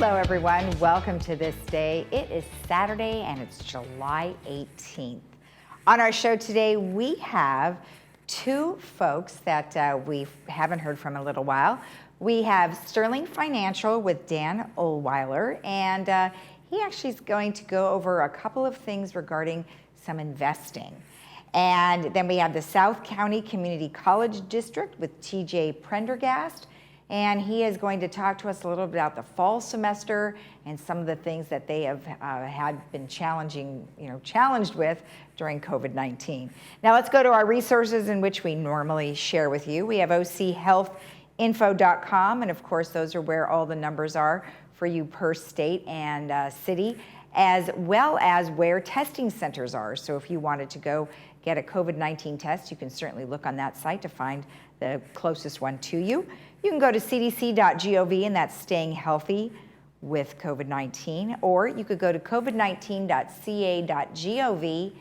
Hello everyone, welcome to This Day. It is Saturday and it's July 18th. On our show today, we have two folks that we haven't heard from in a little while. We have Sterling Financial with Dan Ohlweiler, and he actually is going to go over a couple of things regarding some investing. And then we have the South County Community College District with TJ Prendergast, and he is going to talk to us a little bit about the fall semester and some of the things that they have been challenged with during COVID-19. Now let's go to our resources in which we normally share with you. We have ochealthinfo.com, and of course those are where all the numbers are for you per state and city, as well as where testing centers are. So if you wanted to go get a COVID-19 test, you can certainly look on that site to find the closest one to you. You can go to cdc.gov, and that's staying healthy with COVID-19, or you could go to covid19.ca.gov,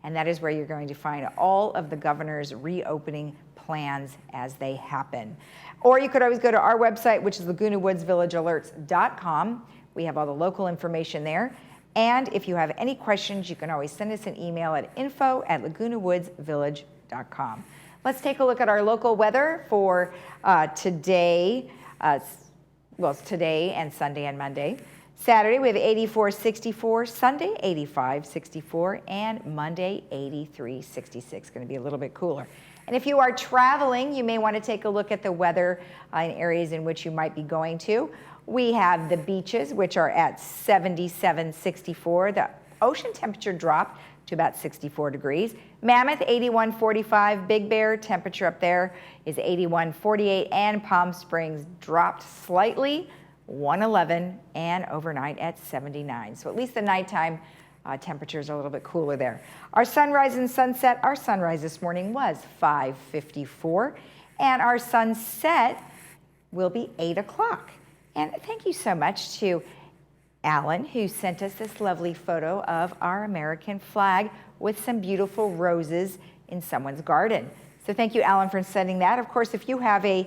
and that is where you're going to find all of the governor's reopening plans as they happen. Or you could always go to our website, which is lagunawoodsvillagealerts.com. We have all the local information there. And if you have any questions, you can always send us an email at info@lagunawoodsvillage.com. Let's take a look at our local weather for today. It's today and Sunday and Monday. Saturday, we have 84-64, Sunday, 85-64, and Monday, 83-66. Going to be a little bit cooler. And if you are traveling, you may want to take a look at the weather in areas in which you might be going to. We have the beaches, which are at 77-64. The ocean temperature dropped to about 64 degrees. Mammoth, 81-45. Big Bear, temperature up there is 81-48. And Palm Springs dropped slightly, 111, and overnight at 79. So at least the nighttime temperatures are a little bit cooler there. Our sunrise and sunset, our sunrise this morning was 5:54, and our sunset will be 8 o'clock. And thank you so much to Alan, who sent us this lovely photo of our American flag with some beautiful roses in someone's garden. So thank you, Alan, for sending that. Of course, if you have a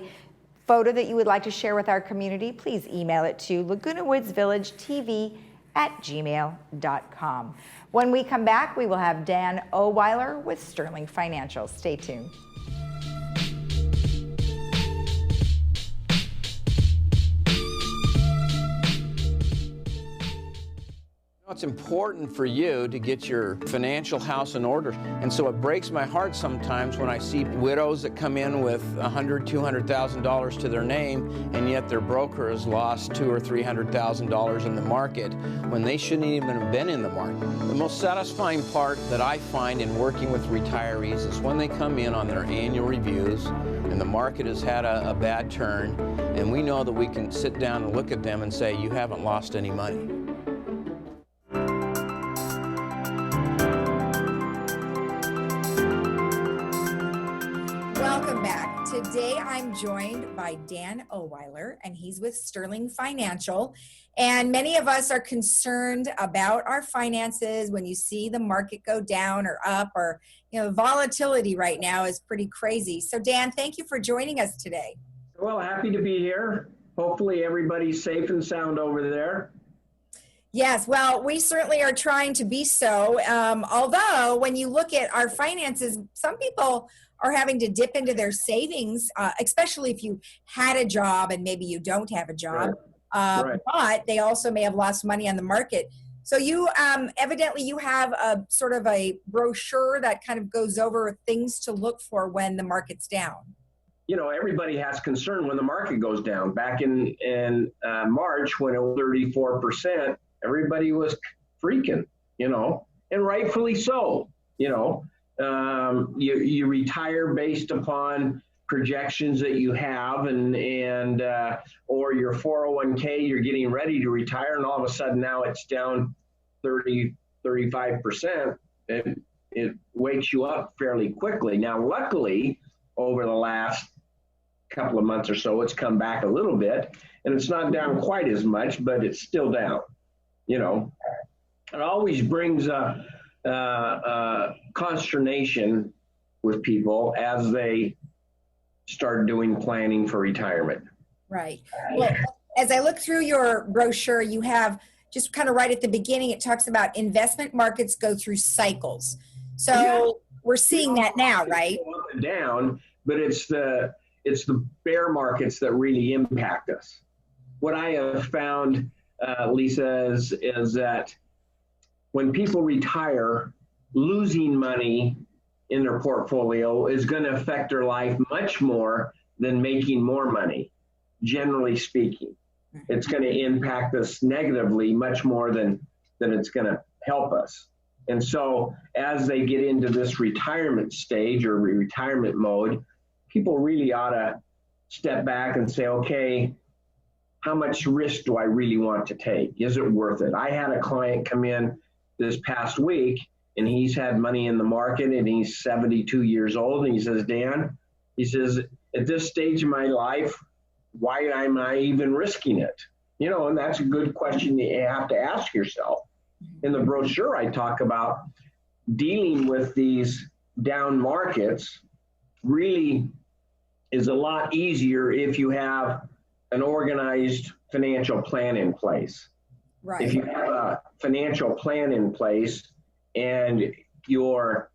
photo that you would like to share with our community, please email it to lagunawoodsvillagetv@gmail.com. When we come back, we will have Dan Ohlweiler with Sterling Financial. Stay tuned. It's important for you to get your financial house in order. And so it breaks my heart sometimes when I see widows that come in with $100,000, $200,000 to their name, and yet their broker has lost $200,000 or $300,000 in the market when they shouldn't even have been in the market. The most satisfying part that I find in working with retirees is when they come in on their annual reviews and the market has had a bad turn, and we know that we can sit down and look at them and say, you haven't lost any money. Today, I'm joined by Dan Ohlweiler, and he's with Sterling Financial. And many of us are concerned about our finances when you see the market go down or up, or, volatility right now is pretty crazy. So Dan, thank you for joining us today. Well, happy to be here. Hopefully everybody's safe and sound over there. Yes, well, we certainly are trying to be so. Although when you look at our finances, some people are having to dip into their savings, especially if you had a job and maybe you don't have a job. Right. But they also may have lost money on the market. So you evidently you have a sort of a brochure that kind of goes over things to look for when the market's down. Everybody has concern when the market goes down. Back in March, when it was 34%, everybody was freaking, and rightfully so. You retire based upon projections that you have, and or your 401k, you're getting ready to retire, and all of a sudden now it's down 35%. It wakes you up fairly quickly. Now, luckily, over the last couple of months or so, it's come back a little bit, and it's not down quite as much, but it's still down. It always brings a consternation with people as they start doing planning for retirement. Right. Well, as I look through your brochure, you have just kind of right at the beginning, it talks about investment markets go through cycles. So we're seeing that now, right? Up and down, but it's the bear markets that really impact us. What I have found, Lisa, is that when people retire, losing money in their portfolio is going to affect their life much more than making more money, generally speaking. It's going to impact us negatively much more than it's going to help us. And so as they get into this retirement stage or retirement mode, people really ought to step back and say, okay, how much risk do I really want to take? Is it worth it? I had a client come in this past week, and he's had money in the market, and he's 72 years old, and he says, Dan, he says, at this stage of my life, why am I even risking it? You know, and that's a good question that you have to ask yourself. In the brochure, I talk about dealing with these down markets really is a lot easier if you have an organized financial plan in place. Right. If you have a financial plan in place and your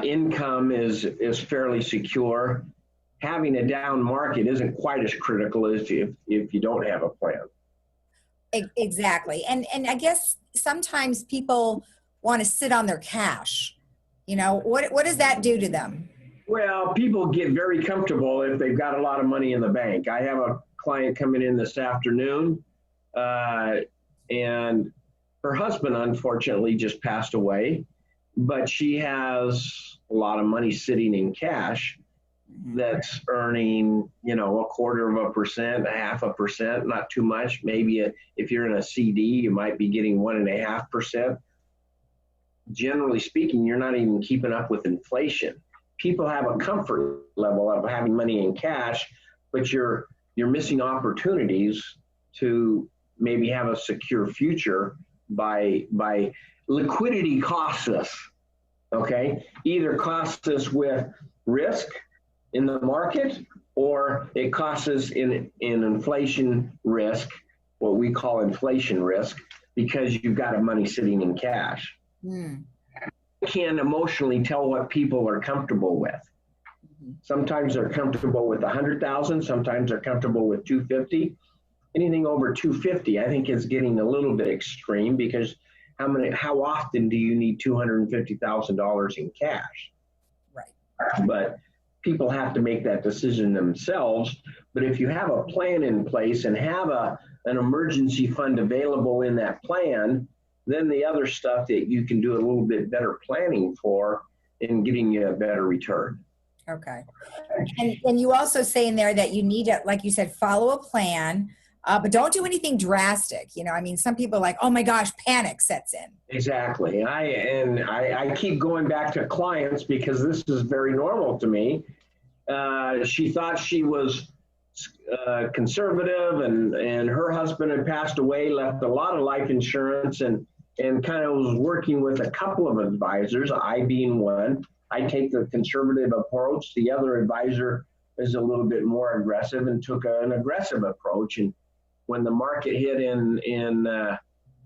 income is fairly secure, having a down market isn't quite as critical as if you don't have a plan. Exactly. And I guess sometimes people want to sit on their cash. You know, what does that do to them? Well, people get very comfortable if they've got a lot of money in the bank. I have a client coming in this afternoon, and her husband unfortunately just passed away, but she has a lot of money sitting in cash that's earning, you know, 1/4%, 0.5%, not too much. Maybe if you're in a CD, you might be getting 1.5%. Generally speaking, you're not even keeping up with inflation. People have a comfort level of having money in cash, but you're missing opportunities to maybe have a secure future by liquidity costs us, okay? Either costs us with risk in the market, or it costs us in inflation risk, what we call inflation risk, because you've got money sitting in cash. I can emotionally tell what people are comfortable with. Sometimes they're comfortable with 100,000, sometimes they're comfortable with 250. Anything over 250, I think, is getting a little bit extreme, because how often do you need $250,000 in cash? Right. But people have to make that decision themselves. But if you have a plan in place and have an emergency fund available in that plan, then the other stuff that you can do a little bit better planning for in getting you a better return. Okay. And you also say in there that you need to, like you said, follow a plan, but don't do anything drastic. You know, I mean, some people are like, oh my gosh, panic sets in. Exactly. I keep going back to clients because this is very normal to me. She thought she was conservative, and her husband had passed away, left a lot of life insurance, and kind of was working with a couple of advisors, I being one. I take the conservative approach. The other advisor is a little bit more aggressive and took an aggressive approach. And when the market hit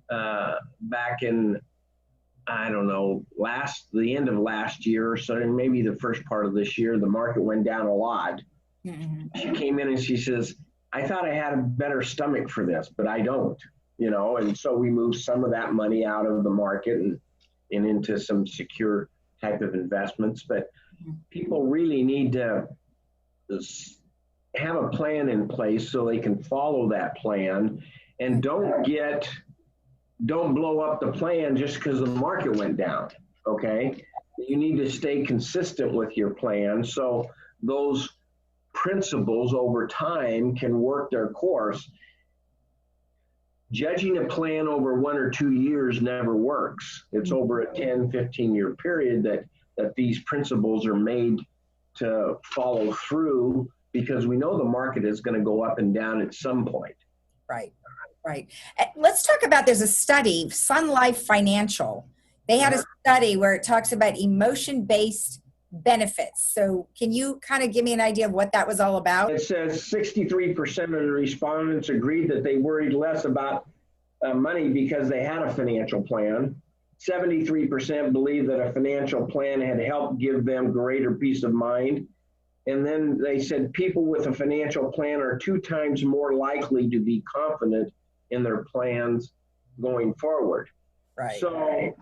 back in, I don't know, the end of last year, so maybe the first part of this year, the market went down a lot. Mm-hmm. She came in and she says, I thought I had a better stomach for this, but I don't, you know. And so we moved some of that money out of the market and into some secure type of investments. But people really need to have a plan in place so they can follow that plan, and don't blow up the plan just because the market went down. Okay, you need to stay consistent with your plan so those principles over time can work their course. Judging a plan over 1 or 2 years never works. It's over a 10, 15-year period that these principles are made to follow through, because we know the market is going to go up and down at some point. Right. Let's talk about, there's a study, Sun Life Financial. They had a study where it talks about emotion-based benefits. So can you kind of give me an idea of what that was all about? It says 63% of the respondents agreed that they worried less about money because they had a financial plan. 73% believe that a financial plan had helped give them greater peace of mind. And then they said people with a financial plan are 2 times more likely to be confident in their plans going forward. Right. So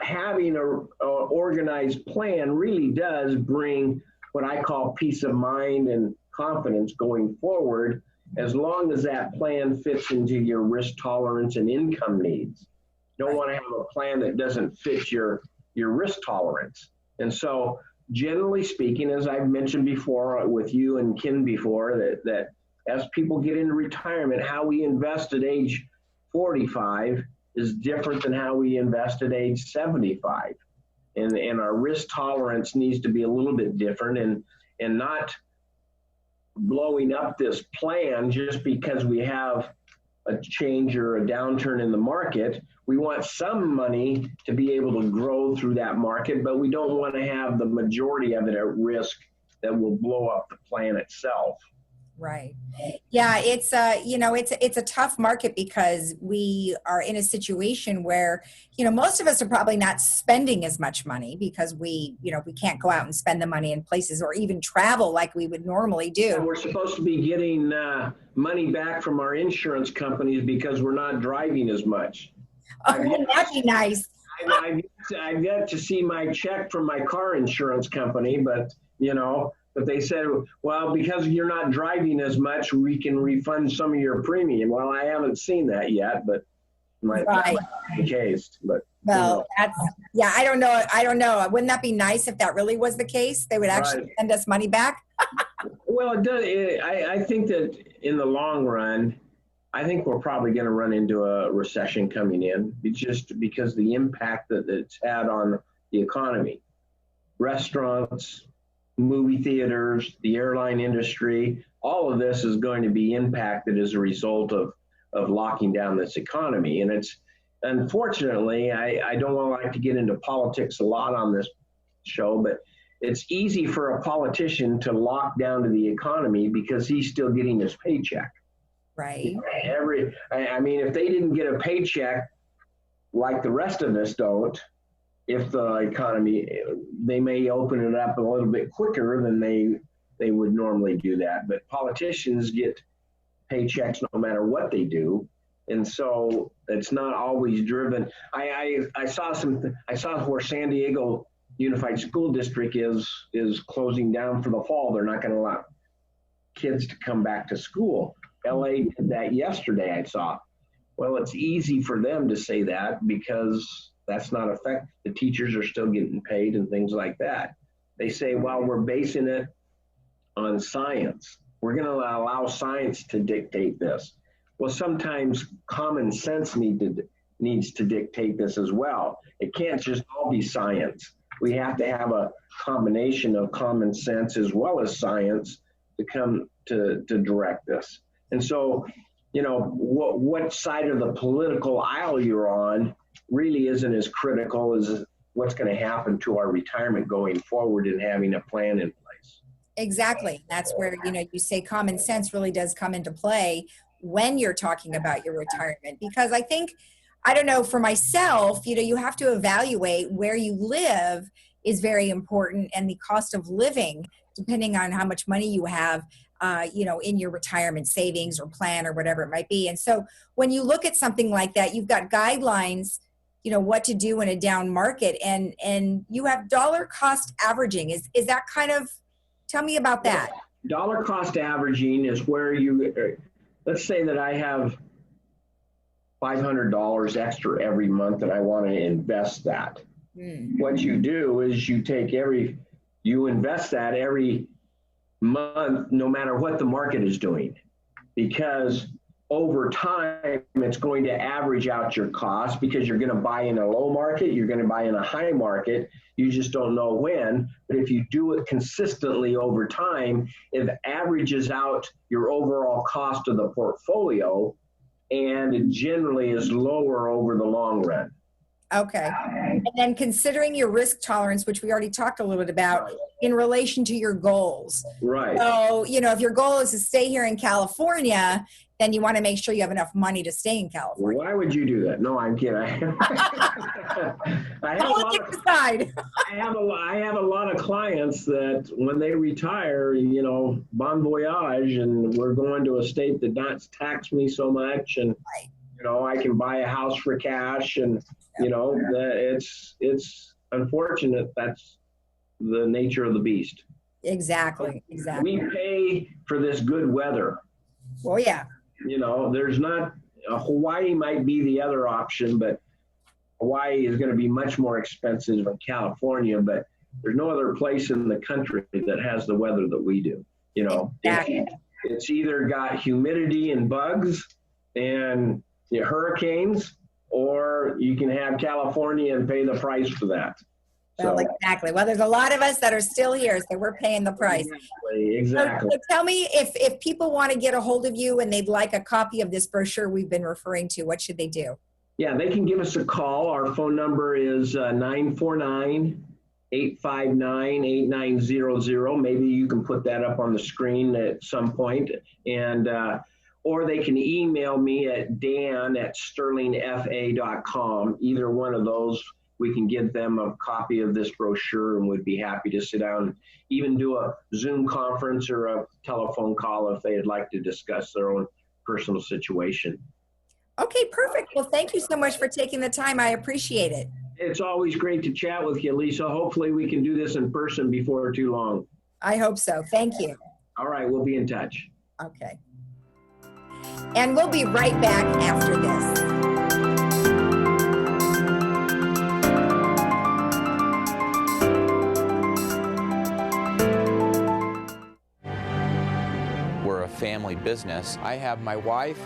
having a organized plan really does bring what I call peace of mind and confidence going forward, as long as that plan fits into your risk tolerance and income needs. You don't want to have a plan that doesn't fit your risk tolerance. And so generally speaking, as I've mentioned before with you and Ken before, that as people get into retirement, how we invest at age 45 is different than how we invest at age 75. And our risk tolerance needs to be a little bit different, and not blowing up this plan just because we have a change or a downturn in the market. We want some money to be able to grow through that market, but we don't want to have the majority of it at risk that will blow up the plan itself. Right. Yeah, it's it's a tough market because we are in a situation where, most of us are probably not spending as much money because we can't go out and spend the money in places or even travel like we would normally do. And we're supposed to be getting money back from our insurance companies because we're not driving as much. Oh, wouldn't that be nice? I've yet to see my check from my car insurance company, but they said, well, because you're not driving as much, we can refund some of your premium. Well, I haven't seen that yet, but that might be the case. But I don't know. Wouldn't that be nice if that really was the case? They would actually send us money back. Well, it does. I think that in the long run, I think we're probably going to run into a recession coming in, just because the impact that it's had on the economy. Restaurants, movie theaters, the airline industry, all of this is going to be impacted as a result of locking down this economy. And it's, unfortunately, I don't like to get into politics a lot on this show, but it's easy for a politician to lock down to the economy because he's still getting his paycheck. Right. If they didn't get a paycheck like the rest of us don't, if the economy, they may open it up a little bit quicker than they would normally do that. But politicians get paychecks no matter what they do. And so it's not always driven. I saw where San Diego Unified School District is closing down for the fall. They're not going to allow kids to come back to school. LA did that yesterday, I saw. Well, it's easy for them to say that because that's not effective. The teachers are still getting paid and things like that. They say, well, we're basing it on science. We're going to allow science to dictate this. Well, sometimes common sense needs to dictate this as well. It can't just all be science. We have to have a combination of common sense as well as science to come to direct this. And so, what side of the political aisle you're on really isn't as critical as what's going to happen to our retirement going forward and having a plan in place. Exactly. That's where, you say common sense really does come into play when you're talking about your retirement. Because I think, I don't know, for myself, you have to evaluate where you live is very important, and the cost of living, depending on how much money you have, in your retirement savings or plan or whatever it might be. And so when you look at something like that, you've got guidelines, what to do in a down market, and you have dollar cost averaging. Is that kind of, tell me about that. Dollar cost averaging is where let's say that I have $500 extra every month that I want to invest that. What you do is you invest that every month, no matter what the market is doing, because over time it's going to average out your cost, because you're going to buy in a low market, you're going to buy in a high market, you just don't know when. But if you do it consistently over time, it averages out your overall cost of the portfolio, and it generally is lower over the long run. Okay. And then considering your risk tolerance, which we already talked a little bit about, in relation to your goals. Right. So, if your goal is to stay here in California, then you want to make sure you have enough money to stay in California. Why would you do that? No, I'm kidding. I Politics aside. I have a lot of clients that when they retire, bon voyage, and we're going to a state that not tax me so much, and I can buy a house for cash, and it's unfortunate. That's the nature of the beast. Exactly. We pay for this good weather. Well, yeah. There's not Hawaii might be the other option, but Hawaii is going to be much more expensive than California, but there's no other place in the country that has the weather that we do. Exactly. It's either got humidity and bugs and hurricanes, or you can have California and pay the price for that. Well, exactly. Well, there's a lot of us that are still here, so we're paying the price. Exactly. So tell me, if people want to get a hold of you and they'd like a copy of this brochure we've been referring to, what should they do? Yeah, they can give us a call. Our phone number is 949-859-8900. Maybe you can put that up on the screen at some point. And or they can email me at dan@sterlingfa.com. Either one of those, we can give them a copy of this brochure, and we'd be happy to sit down and even do a Zoom conference or a telephone call if they'd like to discuss their own personal situation. Okay, perfect. Well, thank you so much for taking the time. I appreciate it. It's always great to chat with you, Lisa. Hopefully we can do this in person before too long. I hope so. Thank you. All right, we'll be in touch. Okay. And we'll be right back after this. We're a family business. I have my wife,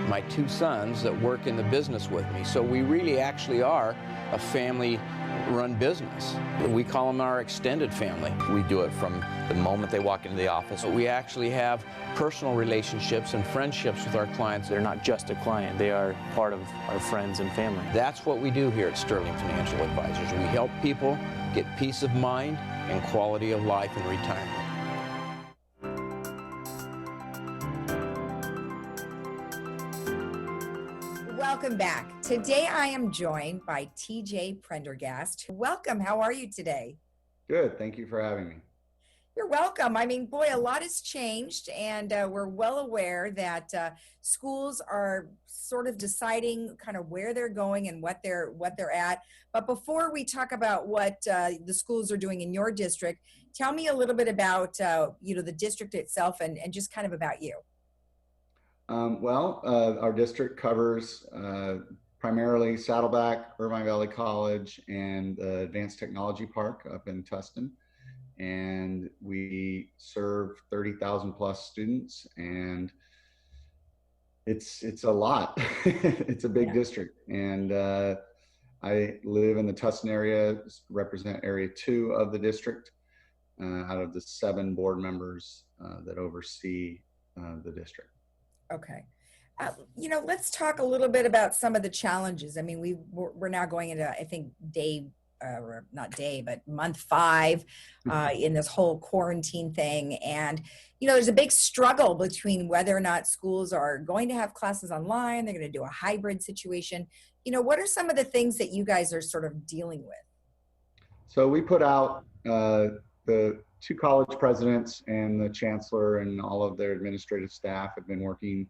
my two sons that work in the business with me. So we really actually are a family-run business. We call them our extended family. We do it from the moment they walk into the office. We actually have personal relationships and friendships with our clients. They're not just a client, they are part of our friends and family. That's what we do here at Sterling Financial Advisors. We help people get peace of mind and quality of life in retirement. Welcome back. Today I am joined by TJ Prendergast. Welcome. How are you today? Good. Thank you for having me. You're welcome. I mean, boy, a lot has changed, and we're well aware that schools are sort of deciding kind of where they're going and what they're at. But before we talk about what the schools are doing in your district, tell me a little bit about the district itself and just kind of about you. Our district covers primarily Saddleback, Irvine Valley College, and the Advanced Technology Park up in Tustin. And we serve 30,000 plus students, and it's a lot. It's a big district. And I live in the Tustin area, represent area 2 of the district out of the 7 board members that oversee the district. Okay. Let's talk a little bit about some of the challenges. I mean, we're now going into, I think, month 5 in this whole quarantine thing. And, there's a big struggle between whether or not schools are going to have classes online, they're going to do a hybrid situation. What are some of the things that you guys are sort of dealing with? So we put out the 2 college presidents and the chancellor and all of their administrative staff have been working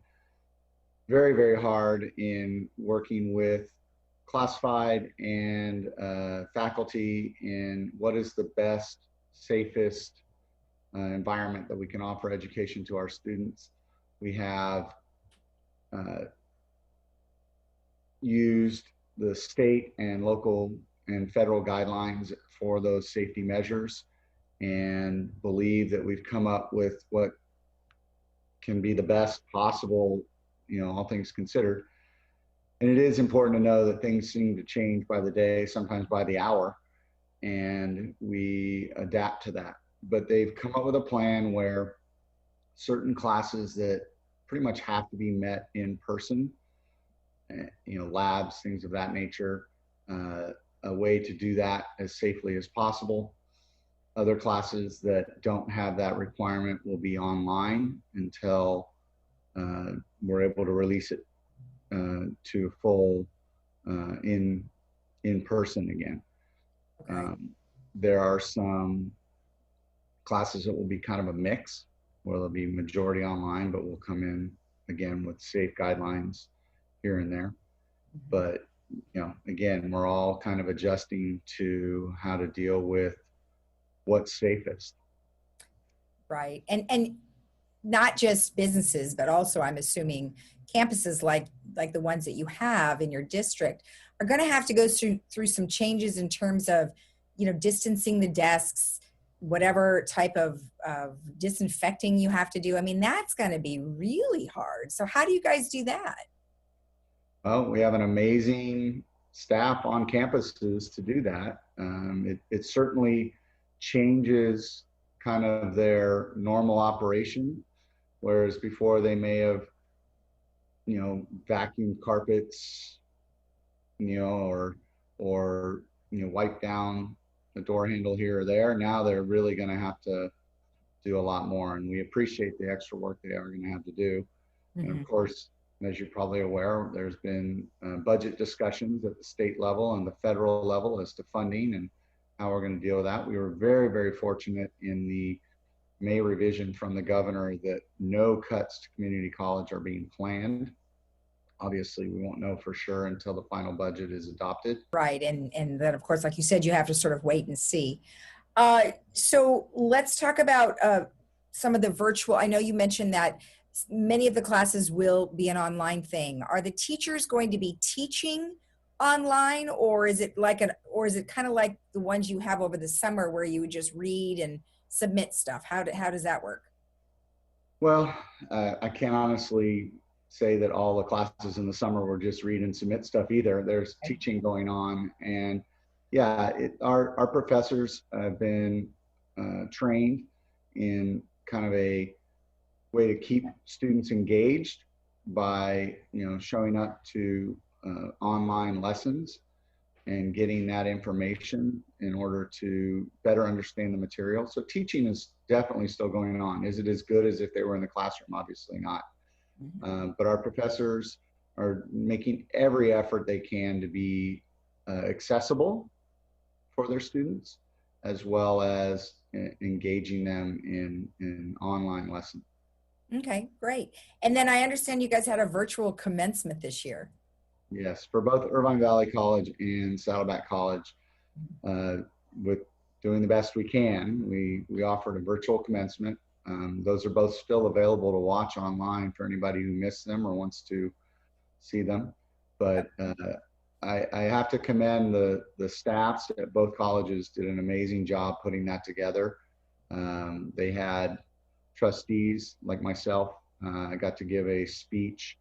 very, very hard in working with classified and faculty in what is the best, safest environment that we can offer education to our students. We have used the state and local and federal guidelines for those safety measures, and believe that we've come up with what can be the best possible, all things considered. And it is important to know that things seem to change by the day, sometimes by the hour, and we adapt to that. But they've come up with a plan where certain classes that pretty much have to be met in person, labs, things of that nature, a way to do that as safely as possible. Other classes that don't have that requirement will be online until we're able to release it to full in person again. Okay. There are some classes that will be kind of a mix, where they'll be majority online, but we'll come in again with safe guidelines here and there. But again, we're all kind of adjusting to how to deal with what's safest. Right. And not just businesses, but also I'm assuming campuses like the ones that you have in your district are going to have to go through some changes in terms of, distancing the desks, whatever type of disinfecting you have to do. I mean, that's going to be really hard. So how do you guys do that? Well, we have an amazing staff on campuses to do that. It certainly changes kind of their normal operation, whereas before they may have, vacuumed carpets, or wiped down the door handle here or there. Now they're really going to have to do a lot more, and we appreciate the extra work they are going to have to do. And of course, as you're probably aware, there's been budget discussions at the state level and the federal level as to funding and how we're going to deal with that. We were very, very fortunate in the May revision from the governor that no cuts to community college are being planned. Obviously, we won't know for sure until the final budget is adopted. Right. And then, of course, like you said, you have to sort of wait and see. So let's talk about some of the virtual. I know you mentioned that many of the classes will be an online thing. Are the teachers going to be teaching online, or is it kind of like the ones you have over the summer where you would just read and submit stuff? How does that work? Well, I can't honestly say that all the classes in the summer were just read and submit stuff either. There's teaching going on, and our professors have been trained in kind of a way to keep students engaged by showing up to online lessons and getting that information in order to better understand the material. So teaching is definitely still going on. Is it as good as if they were in the classroom? Obviously not. But our professors are making every effort they can to be accessible for their students, as well as engaging them in online lessons. Okay, great. And then I understand you guys had a virtual commencement this year. Yes, for both Irvine Valley College and Saddleback College, with doing the best we can, we offered a virtual commencement. Those are both still available to watch online for anybody who missed them or wants to see them. But I have to commend the staffs at both colleges. Did an amazing job putting that together. They had trustees like myself. I got to give a speech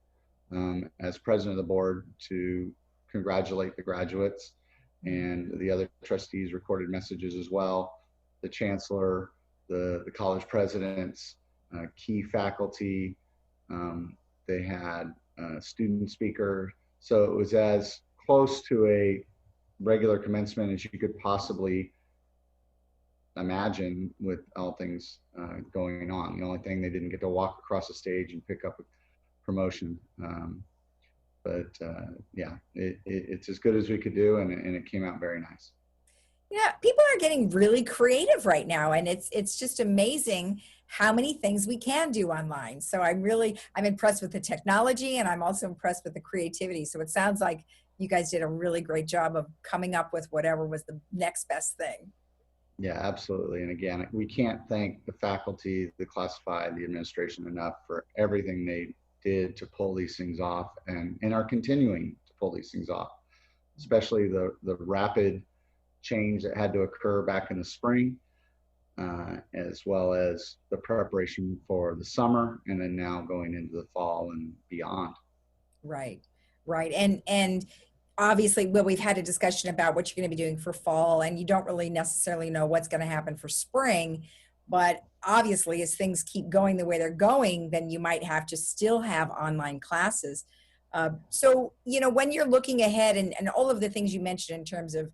as president of the board to congratulate the graduates, and the other trustees recorded messages as well. The chancellor, the college presidents, key faculty, they had a student speaker. So it was as close to a regular commencement as you could possibly imagine with all things going on. The only thing, they didn't get to walk across the stage and pick up a promotion. It's as good as we could do, and it came out very nice. Yeah, people are getting really creative right now, and it's just amazing how many things we can do online. So I'm impressed with the technology, and I'm also impressed with the creativity. So it sounds like you guys did a really great job of coming up with whatever was the next best thing. Yeah, absolutely. And again, we can't thank the faculty, the classified, the administration enough for everything they did to pull these things off, and are continuing to pull these things off, especially the rapid change that had to occur back in the spring, as well as the preparation for the summer, and then now going into the fall and beyond. Right. And obviously, well, we've had a discussion about what you're going to be doing for fall, and you don't really necessarily know what's going to happen for spring. But obviously, as things keep going the way they're going, then you might have to still have online classes. So, when you're looking ahead and all of the things you mentioned in terms of,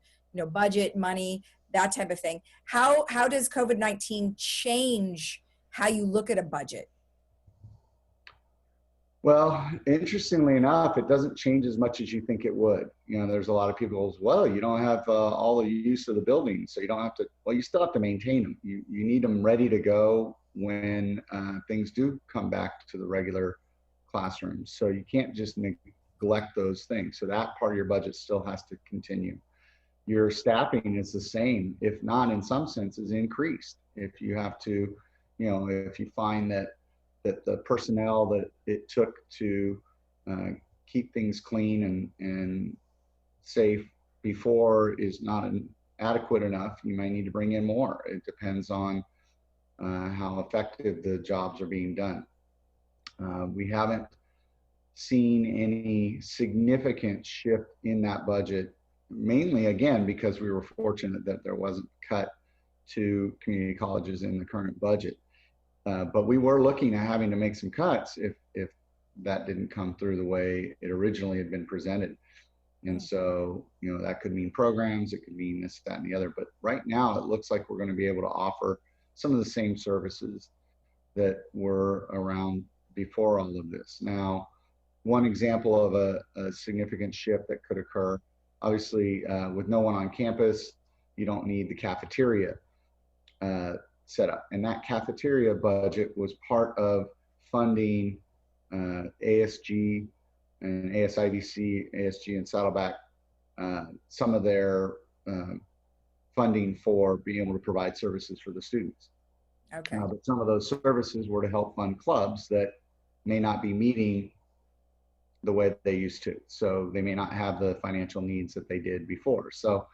budget, money, that type of thing, how does COVID-19 change how you look at a budget? Well, interestingly enough, it doesn't change as much as you think it would. There's a lot of people who, well, you don't have all the use of the building, so you don't have to, well, you still have to maintain them. You need them ready to go when things do come back to the regular classrooms. So you can't just neglect those things. So that part of your budget still has to continue. Your staffing is the same, if not in some senses increased. If you have to, if you find that the personnel that it took to keep things clean and safe before is not adequate enough, you may need to bring in more. It depends on how effective the jobs are being done. We haven't seen any significant shift in that budget, mainly again because we were fortunate that there wasn't a cut to community colleges in the current budget. But we were looking at having to make some cuts if that didn't come through the way it originally had been presented. And so, that could mean programs, it could mean this, that, and the other. But right now, it looks like we're going to be able to offer some of the same services that were around before all of this. Now, one example of a significant shift that could occur, obviously, with no one on campus, you don't need the cafeteria set up. And that cafeteria budget was part of funding ASG and ASIDC, ASG and Saddleback, some of their funding for being able to provide services for the students. Okay. But some of those services were to help fund clubs that may not be meeting the way that they used to. So they may not have the financial needs that they did before. So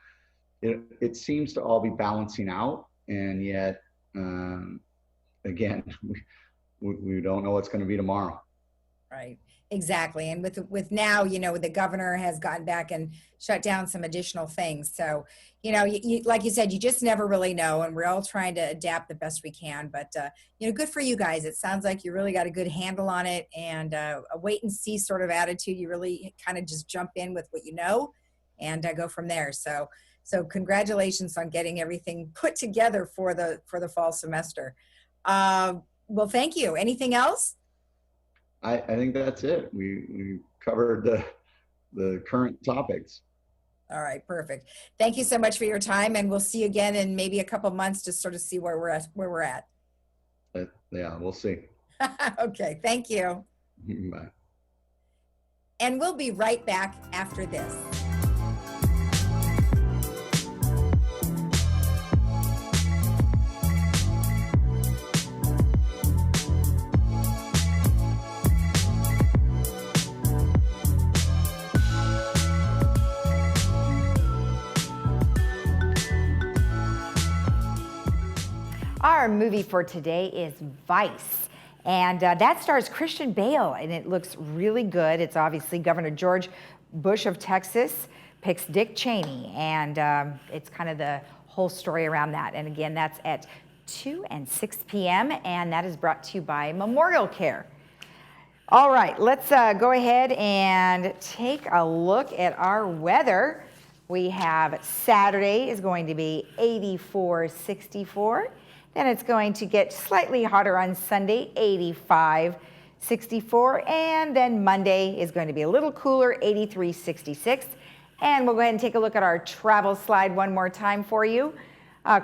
it seems to all be balancing out, and yet again, we don't know what's going to be tomorrow. Right. Exactly. And with now, the governor has gotten back and shut down some additional things. So, like you said, you just never really know, and we're all trying to adapt the best we can. But, good for you guys. It sounds like you really got a good handle on it, and a wait and see sort of attitude. You really kind of just jump in with what you know and go from there. So congratulations on getting everything put together for the fall semester. Well, thank you. Anything else? I think that's it. We covered the current topics. All right, perfect. Thank you so much for your time, and we'll see you again in maybe a couple months to sort of see where we're at. Yeah, we'll see. Okay, thank you. Bye. And we'll be right back after this. Our movie for today is Vice, and that stars Christian Bale, and it looks really good. It's obviously Governor George Bush of Texas picks Dick Cheney, and it's kind of the whole story around that. And again, that's at 2 and 6 p.m., and that is brought to you by Memorial Care. All right, let's go ahead and take a look at our weather. We have Saturday is going to be 84, 64. Then it's going to get slightly hotter on Sunday, 85, 64. And then Monday is going to be a little cooler, 83, 66. And we'll go ahead and take a look at our travel slide one more time for you.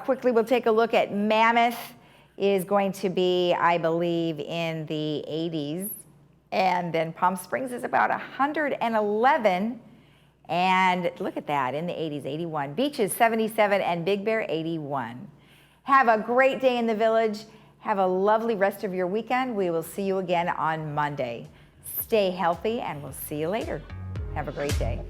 Quickly, we'll take a look at Mammoth is going to be, I believe, in the 80s. And then Palm Springs is about 111. And look at that, in the 80s, 81. Beaches, 77, and Big Bear, 81. Have a great day in the village. Have a lovely rest of your weekend. We will see you again on Monday. Stay healthy, and we'll see you later. Have a great day.